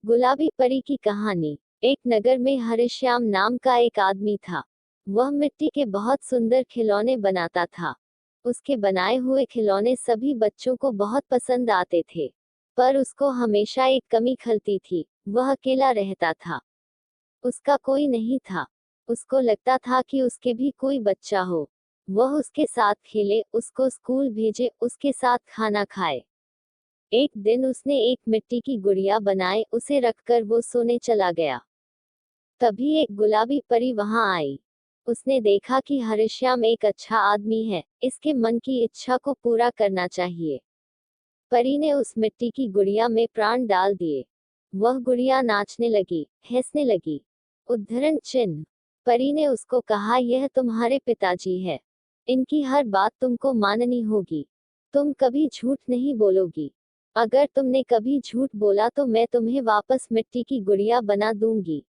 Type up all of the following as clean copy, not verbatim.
गुलाबी परी की कहानी। एक नगर में हरिश्याम नाम का एक आदमी था। वह मिट्टी के बहुत सुंदर खिलौने बनाता था। उसके बनाए हुए खिलौने सभी बच्चों को बहुत पसंद आते थे। पर उसको हमेशा एक कमी खलती थी, वह अकेला रहता था। उसका कोई नहीं था। उसको लगता था कि उसके भी कोई बच्चा हो। वह उसके साथ खेले, उसको स्कूल भेजे, उसके साथ खाना खाए। एक दिन उसने एक मिट्टी की गुड़िया बनाए, उसे रखकर वो सोने चला गया। तभी एक गुलाबी परी वहां आई। उसने देखा कि हरिश्याम एक अच्छा आदमी है, इसके मन की इच्छा को पूरा करना चाहिए। परी ने उस मिट्टी की गुड़िया में प्राण डाल दिए। वह गुड़िया नाचने लगी, हंसने लगी। उद्धरण चिन्ह। परी ने उसको कहा, यह तुम्हारे पिताजी है। इनकी हर बात तुमको माननी होगी। तुम कभी झूठ नहीं बोलोगी। अगर तुमने कभी झूठ बोला तो मैं तुम्हें वापस मिट्टी की गुड़िया बना दूंगी।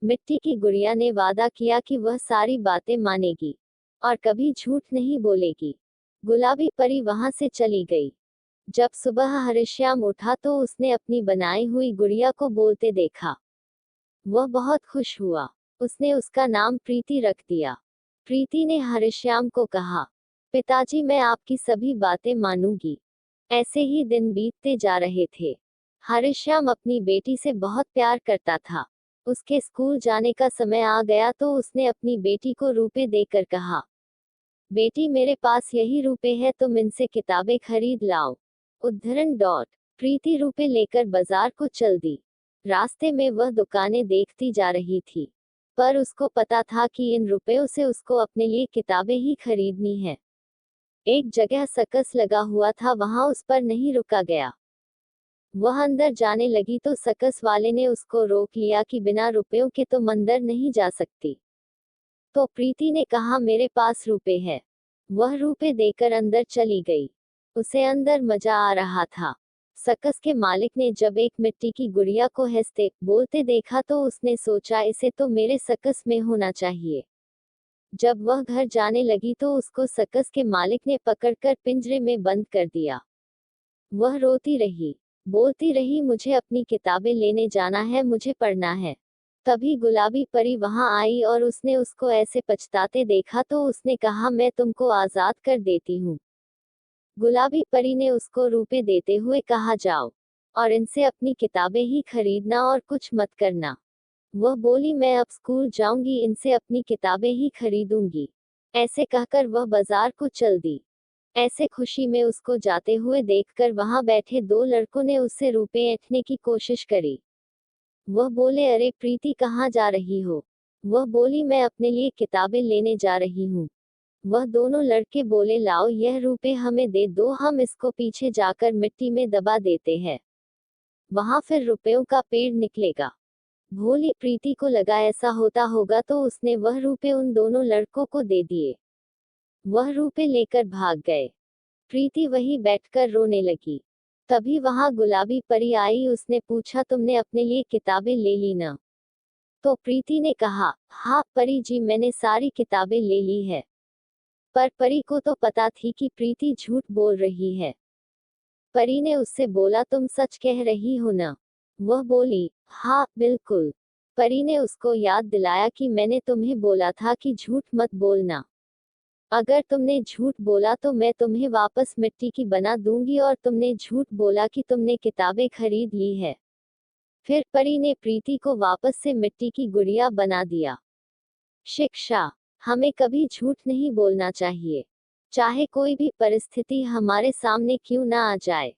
मिट्टी की गुड़िया ने वादा किया कि वह सारी बातें मानेगी और कभी झूठ नहीं बोलेगी। गुलाबी परी वहां से चली गई। जब सुबह हरिश्याम उठा तो उसने अपनी बनाई हुई गुड़िया को बोलते देखा। वह बहुत खुश हुआ। उसने उसका नाम प्रीति रख दिया। प्रीति ने हरिश्याम को कहा, पिताजी मैं आपकी सभी बातें मानूंगी। ऐसे ही दिन बीतते जा रहे थे। हरिश्याम अपनी बेटी से बहुत प्यार करता था। उसके स्कूल जाने का समय आ गया तो उसने अपनी बेटी को रुपए देकर कहा, बेटी मेरे पास यही रुपए है, तुम इनसे किताबें खरीद लाओ। उद्धरण डॉट। प्रीति रुपए लेकर बाजार को चल दी। रास्ते में वह दुकानें देखती जा रही थी, पर उसको पता था कि इन रुपयों से उसको अपने लिए किताबें ही खरीदनी है। एक जगह सर्कस लगा हुआ था, वहां उस पर नहीं रुका गया। वह अंदर जाने लगी तो सर्कस वाले ने उसको रोक लिया कि बिना रुपयों के तुम अंदर नहीं जा सकती। तो प्रीति ने कहा, मेरे पास रुपए है। वह रुपए देकर अंदर चली गई। उसे अंदर मजा आ रहा था। सर्कस के मालिक ने जब एक मिट्टी की गुड़िया को हंसते बोलते देखा तो उसने सोचा, इसे तो मेरे सर्कस में होना चाहिए। जब वह घर जाने लगी तो उसको सर्कस के मालिक ने पकड़कर पिंजरे में बंद कर दिया। वह रोती रही, बोलती रही, मुझे अपनी किताबें लेने जाना है, मुझे पढ़ना है। तभी गुलाबी परी वहां आई और उसने उसको ऐसे पछताते देखा तो उसने कहा, मैं तुमको आजाद कर देती हूँ। गुलाबी परी ने उसको रुपए देते हुए कहा, जाओ और इनसे अपनी किताबें ही खरीदना और कुछ मत करना। वह बोली, मैं अब स्कूल जाऊंगी, इनसे अपनी किताबें ही खरीदूंगी। ऐसे कहकर वह बाजार को चल दी। ऐसे खुशी में उसको जाते हुए देखकर वहां बैठे दो लड़कों ने उससे रुपए ऐंठने की कोशिश करी। वह बोले, अरे प्रीति कहाँ जा रही हो? वह बोली, मैं अपने लिए किताबें लेने जा रही हूँ। वह दोनों लड़के बोले, लाओ यह रुपए हमें दे दो, हम इसको पीछे जाकर मिट्टी में दबा देते हैं, वहां फिर रुपयों का पेड़ निकलेगा। भोली प्रीति को लगा ऐसा होता होगा तो उसने वह रुपए उन दोनों लड़कों को दे दिए। वह रुपए लेकर भाग गए। प्रीति वहीं बैठकर रोने लगी। तभी वहां गुलाबी परी आई। उसने पूछा, तुमने अपने लिए किताबें ले ली ना? तो प्रीति ने कहा, हाँ परी जी, मैंने सारी किताबें ले ली है। पर परी को तो पता थी कि प्रीति झूठ बोल रही है। परी ने उससे बोला, तुम सच कह रही हो ना? वह बोली, हाँ बिल्कुल। परी ने उसको याद दिलाया कि मैंने तुम्हें बोला था कि झूठ मत बोलना। अगर तुमने झूठ बोला तो मैं तुम्हें वापस मिट्टी की बना दूंगी, और तुमने झूठ बोला कि तुमने किताबें खरीद ली है। फिर परी ने प्रीति को वापस से मिट्टी की गुड़िया बना दिया। शिक्षा। हमें कभी झूठ नहीं बोलना चाहिए, चाहे कोई भी परिस्थिति हमारे सामने क्यों ना आ जाए।